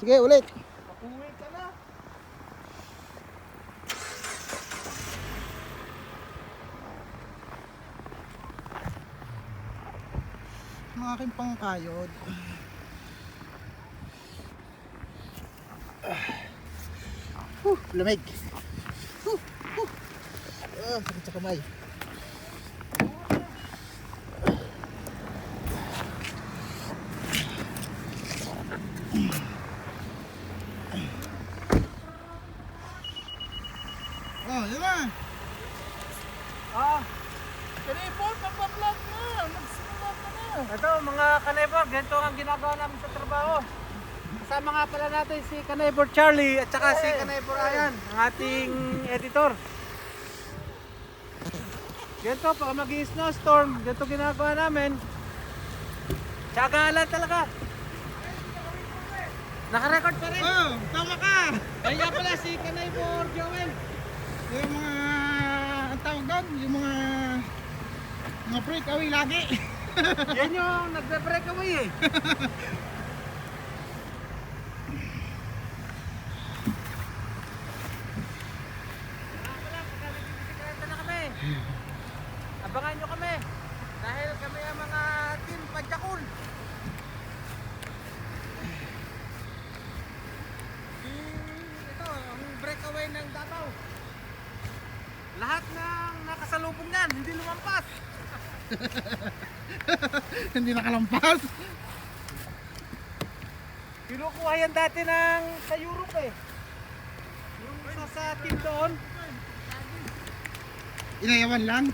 Sige, ulit. Uwi ka na. Ang aking pangkayod. Lamig. Sakit sa kamay. Yun na. Kanibor, magpa-vlog na. Magsimula ka na. Ito mga kanibor, ganito ang ginagawa namin sa trabaho. Kasama nga pala natin si Kanibor Charlie at saka si Kanibor Ayan, ang ating editor. Ganito, pag mag-snowstorm, ganito ginagawa namin. Tsagaan talaga. Naka-record pa rin. Tama ka. Kaya pala si Kanibor Joel. Yung mga, ang tawag doon, yung mga breakaway lagi. Yan yung nagbe-break away eh. Abangan nyo kami dahil kami ang mga team Padjakul. Ito ang breakaway ng Davao. Lahat ng nakasalubong yan hindi lumampas. Hindi nakalampas. Kinukuha yan dati ng sa Europe eh. Yung isa sa team doon, Inayawan lang.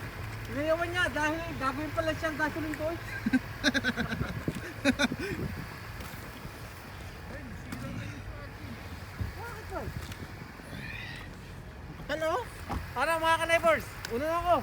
inayawan niya dahil gagawin pala siyang gasoline toy. Hello? Para mga ka-neighbors, una na ako.